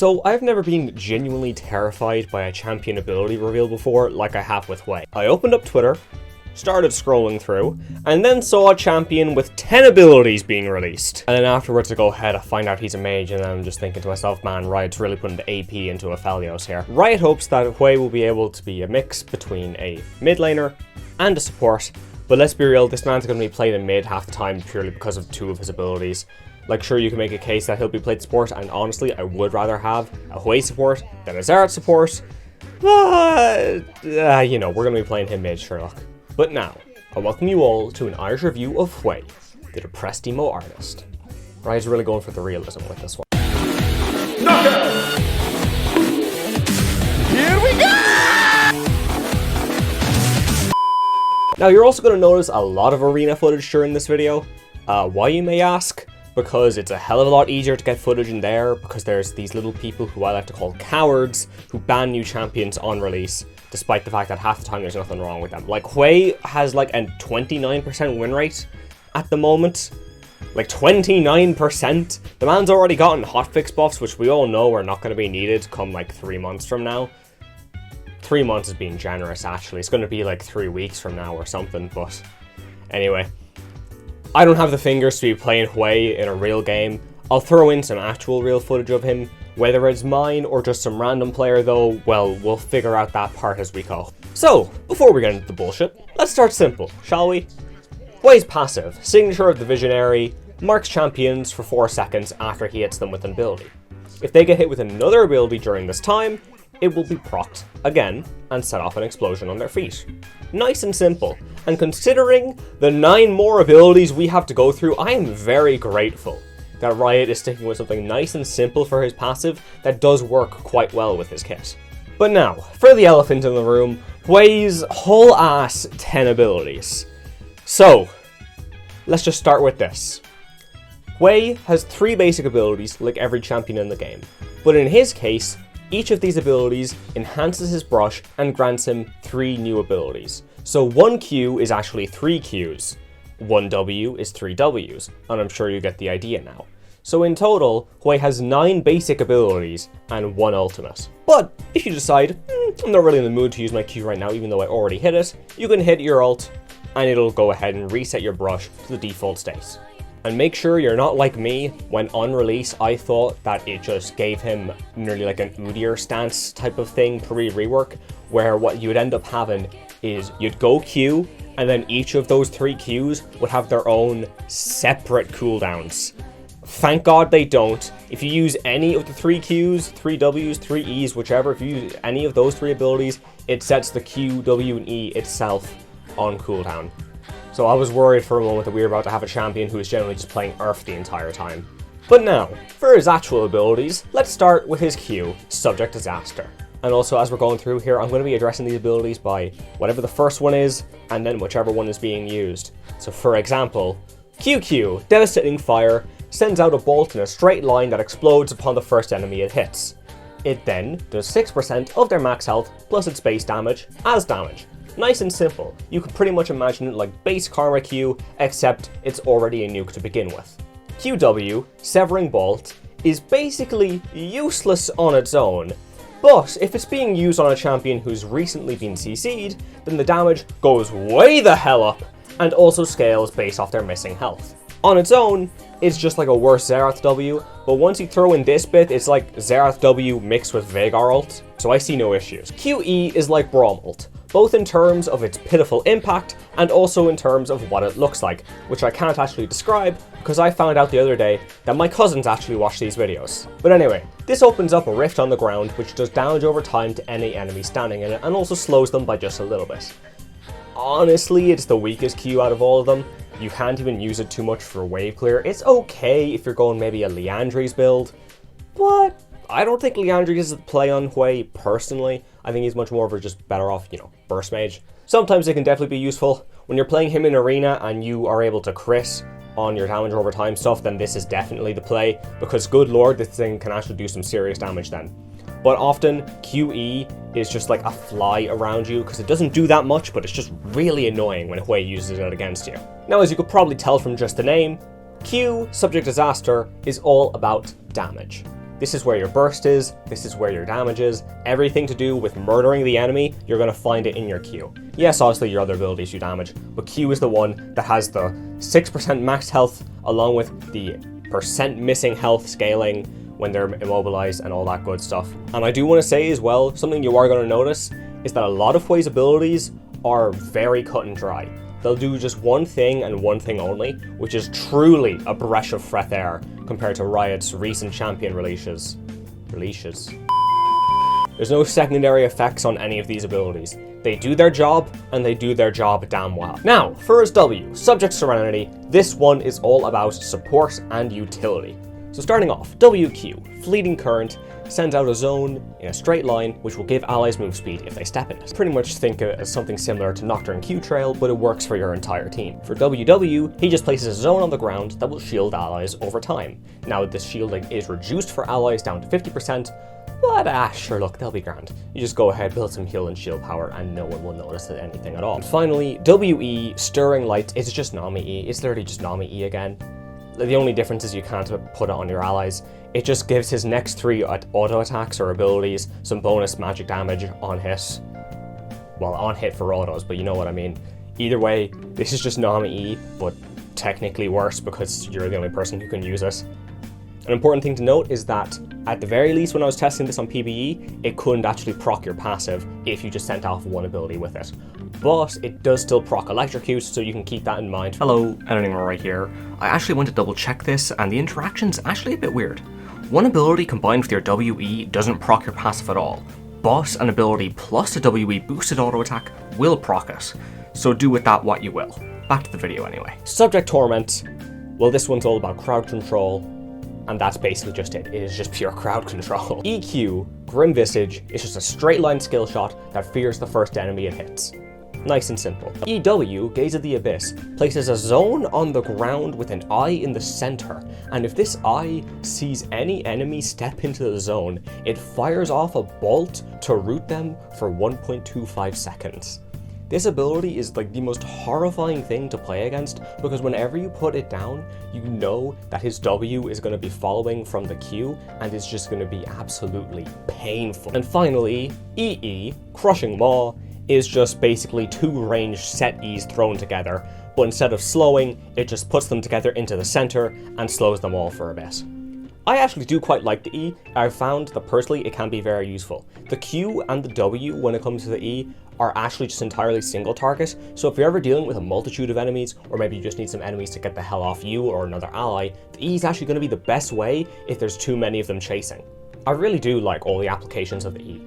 So I've never been genuinely terrified by a champion ability reveal before like I have with Hwei. I opened up Twitter, started scrolling through, and then saw a champion with 10 abilities being released. And then afterwards I go ahead, I find out he's a mage, and then I'm just thinking to myself, man, Riot's really putting the AP into Aphelios here. Riot hopes that Hwei will be able to be a mix between a mid laner and a support, but let's be real, this man's going to be played in mid half the time purely because of 2 of his abilities. Like, sure, you can make a case that he'll be played support, and honestly, I would rather have a Hwei support than a Xerath support, but, you know, we're going to be playing him mid, Sherlock. But now, I welcome you all to an Irish review of Hwei, the depressed emo artist. Riot's really going for the realism with this one. Knockout! Here we go! Now, you're also going to notice a lot of arena footage during this video. Why, you may ask? Because it's a hell of a lot easier to get footage in there, because there's these little people who I like to call cowards who ban new champions on release, despite the fact that half the time there's nothing wrong with them. Like, Hwei has like a 29% win rate at the moment. Like 29%? The man's already gotten hotfix buffs, which we all know are not going to be needed come like 3 months from now. 3 months is being generous, actually. It's going to be like 3 weeks from now or something, but anyway. I don't have the fingers to be playing Hwei in a real game. I'll throw in some actual real footage of him. Whether it's mine or just some random player though, well, we'll figure out that part as we go. So, before we get into the bullshit, let's start simple, shall we? Hwei's passive, Signature of the Visionary, marks champions for 4 seconds after he hits them with an ability. If they get hit with another ability during this time, it will be procced again and set off an explosion on their feet. Nice and simple, and considering the 9 more abilities we have to go through, I am very grateful that Riot is sticking with something nice and simple for his passive that does work quite well with his kit. But now, for the elephant in the room, Hwei's whole ass 10 abilities. So, let's just start with this. Hwei has 3 basic abilities like every champion in the game, but in his case, each of these abilities enhances his brush and grants him 3 new abilities. So 1 Q is actually 3 Qs, 1 W is 3 Ws, and I'm sure you get the idea now. So in total, Hwei has 9 basic abilities and 1 ultimate. But if you decide, I'm not really in the mood to use my Q right now even though I already hit it, you can hit your ult and it'll go ahead and reset your brush to the default state. And make sure you're not like me, when on release I thought that it just gave him nearly like an Udyr stance type of thing pre-rework, where what you would end up having is you'd go Q, and then each of those 3 Qs would have their own separate cooldowns. Thank God they don't. If you use any of the 3 Qs, 3 Ws, 3 Es, whichever, if you use any of those 3 abilities, it sets the Q, W, and E itself on cooldown. So I was worried for a moment that we were about to have a champion who is generally just playing Earth the entire time. But now, for his actual abilities, let's start with his Q, Subject Disaster. And also, as we're going through here, I'm going to be addressing these abilities by whatever the first one is, and then whichever one is being used. So for example, QQ, Devastating Fire, sends out a bolt in a straight line that explodes upon the first enemy it hits. It then does 6% of their max health plus its base damage as damage. Nice and simple. You could pretty much imagine it like base Karma Q, except it's already a nuke to begin with. QW, Severing Bolt, is basically useless on its own, but if it's being used on a champion who's recently been CC'd, then the damage goes way the hell up, and also scales based off their missing health. On its own, it's just like a worse Xerath W, but once you throw in this bit, it's like Xerath W mixed with Veigar ult, so I see no issues. QE is like Braum ult, both in terms of its pitiful impact and also in terms of what it looks like, which I can't actually describe because I found out the other day that my cousins actually watch these videos. But anyway, this opens up a rift on the ground which does damage over time to any enemy standing in it and also slows them by just a little bit. Honestly, it's the weakest Q out of all of them. You can't even use it too much for wave clear. It's okay if you're going maybe a Liandry's build, but I don't think Liandry is the play on Hwei personally. I think he's much more of a just better off, you know, burst mage. Sometimes it can definitely be useful. When you're playing him in arena and you are able to crit on your damage over time stuff, then this is definitely the play, because good lord, this thing can actually do some serious damage then. But often, QE is just like a fly around you, because it doesn't do that much, but it's just really annoying when Hwei uses it against you. Now, as you could probably tell from just the name, Q, Subject Disaster, is all about damage. This is where your burst is, this is where your damage is. Everything to do with murdering the enemy, you're going to find it in your Q. Yes, obviously your other abilities do damage, but Q is the one that has the 6% max health along with the percent missing health scaling when they're immobilized and all that good stuff. And I do want to say as well, something you are going to notice is that a lot of Hwei's abilities are very cut and dry. They'll do just one thing and one thing only, which is truly a breath of fresh air compared to Riot's recent champion releases. There's no secondary effects on any of these abilities. They do their job, and they do their job damn well. Now, for his W, Subject Serenity, this one is all about support and utility. So starting off, WQ, Fleeting Current, sends out a zone in a straight line which will give allies move speed if they step in it. Pretty much think of it as something similar to Nocturne Q Trail, but it works for your entire team. For WW, he just places a zone on the ground that will shield allies over time. Now this shielding is reduced for allies down to 50%, but sure, look, they'll be grand. You just go ahead, build some heal and shield power, and no one will notice anything at all. And finally, WE, Stirring Light, is just Nami E. It's literally just Nami E again. The only difference is you can't put it on your allies. It just gives his next 3 auto attacks or abilities some bonus magic damage on hit. Well, on hit for autos, but you know what I mean. Either way, this is just Nami E, but technically worse because you're the only person who can use it. An important thing to note is that, at the very least when I was testing this on PvE, it couldn't actually proc your passive if you just sent off one ability with it. But it does still proc Electrocute, so you can keep that in mind. Hello, PixelRory here. I actually went to double check this, and the interaction's actually a bit weird. One ability combined with your WE doesn't proc your passive at all, but an ability plus a WE boosted auto attack will proc it. So do with that what you will. Back to the video anyway. Subject Torment, well, this one's all about crowd control, and that's basically just it. It is just pure crowd control. EQ, Grim Visage, is just a straight line skill shot that fears the first enemy it hits. Nice and simple. EW, Gaze of the Abyss, places a zone on the ground with an eye in the center, and if this eye sees any enemy step into the zone, it fires off a bolt to root them for 1.25 seconds. This ability is like the most horrifying thing to play against, because whenever you put it down, you know that his W is going to be following from the Q, and it's just going to be absolutely painful. And finally, EE, Crushing Maw, is just basically 2 ranged set E's thrown together, but instead of slowing, it just puts them together into the center and slows them all for a bit. I actually do quite like the E. I've found that personally it can be very useful. The Q and the W when it comes to the E are actually just entirely single target, so if you're ever dealing with a multitude of enemies, or maybe you just need some enemies to get the hell off you or another ally, the E is actually going to be the best way if there's too many of them chasing. I really do like all the applications of the E.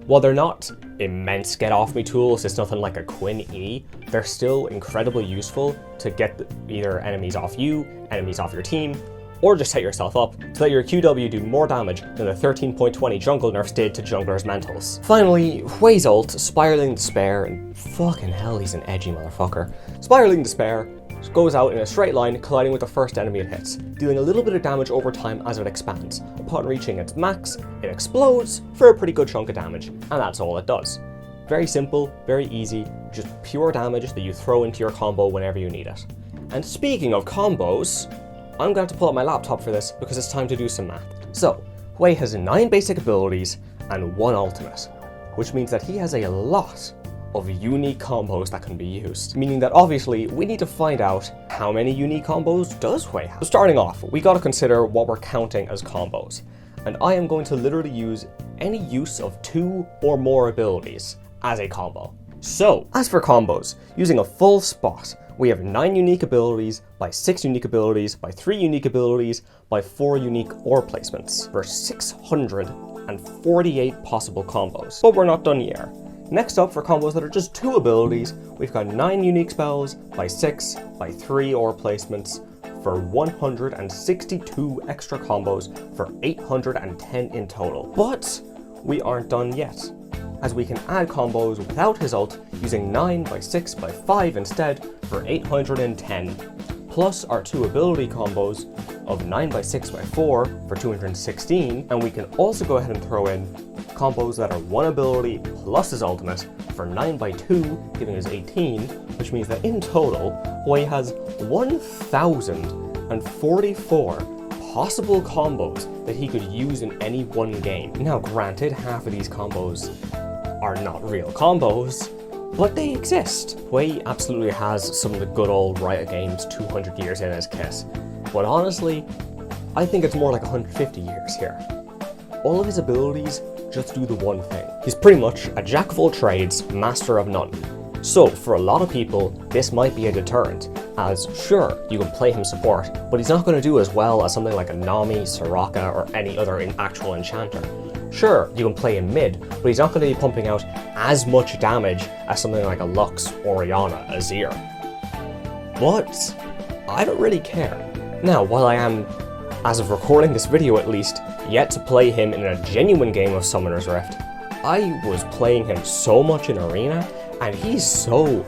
While they're not immense get-off-me tools, it's nothing like a Quinn E, they're still incredibly useful to get either enemies off you, enemies off your team, or just set yourself up so that your QW do more damage than the 13.20 jungle nerfs did to junglers' mentals. Finally, Hwei's ult, Spiraling Despair, and fucking hell, he's an edgy motherfucker. Spiraling Despair goes out in a straight line, colliding with the first enemy it hits, dealing a little bit of damage over time as it expands. Upon reaching its max, it explodes for a pretty good chunk of damage, and that's all it does. Very simple, very easy, just pure damage that you throw into your combo whenever you need it. And speaking of combos, I'm going to have to pull up my laptop for this because it's time to do some math. So, Hwei has 9 basic abilities and 1 ultimate, which means that he has a lot of unique combos that can be used. Meaning that obviously we need to find out how many unique combos does Hwei have. So starting off, we gotta consider what we're counting as combos. And I am going to literally use any use of 2 or more abilities as a combo. So, as for combos, using a full spot, we have 9 unique abilities, by 6 unique abilities, by 3 unique abilities, by 4 unique ore placements, for 648 possible combos. But we're not done yet. Next up, for combos that are just 2 abilities, we've got 9 unique spells, by 6, by 3 ore placements, for 162 extra combos, for 810 in total. But we aren't done yet, as we can add combos without his ult, using 9 by 6 by 5 instead, for 810, plus our 2 ability combos of 9 by 6 by 4 for 216, and we can also go ahead and throw in combos that are 1 ability plus his ultimate for 9 by 2, giving us 18, which means that in total, Hwei has 1,044 possible combos that he could use in any one game. Now granted, half of these combos are not real combos, but they exist. Hwei absolutely has some of the good old Riot Games 200 years in his kit, but honestly, I think it's more like 150 years here. All of his abilities just do the one thing. He's pretty much a jack of all trades, master of none. So for a lot of people, this might be a deterrent, as sure, you can play him support, but he's not going to do as well as something like a Nami, Soraka, or any other actual enchanter. Sure, you can play him mid, but he's not going to be pumping out as much damage as something like a Lux, Orianna, Azir. But I don't really care. Now, while I am, as of recording this video at least, yet to play him in a genuine game of Summoner's Rift, I was playing him so much in Arena, and he's so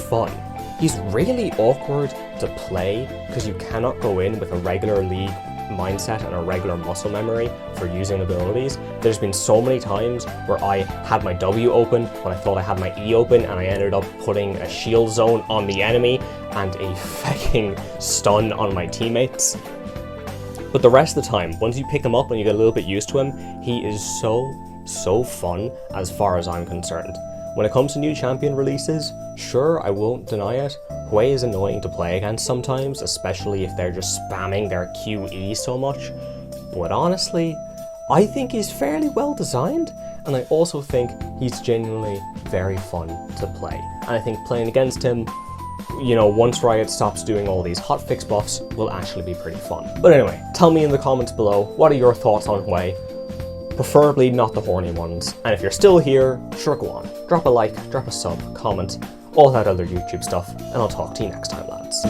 fun. He's really awkward to play because you cannot go in with a regular League mindset and a regular muscle memory for using abilities. There's been so many times where I had my W open when I thought I had my E open, and I ended up putting a shield zone on the enemy and a fucking stun on my teammates. But the rest of the time, once you pick him up and you get a little bit used to him, he is so fun as far as I'm concerned. When it comes to new champion releases, sure, I won't deny it, Hwei is annoying to play against sometimes, especially if they're just spamming their QE so much, but honestly, I think he's fairly well designed, and I also think he's genuinely very fun to play. And I think playing against him, you know, once Riot stops doing all these hotfix buffs, will actually be pretty fun. But anyway, tell me in the comments below, what are your thoughts on Hwei? Preferably not the horny ones. And if you're still here, sure, go on. Drop a like, drop a sub, comment, all that other YouTube stuff, and I'll talk to you next time, lads.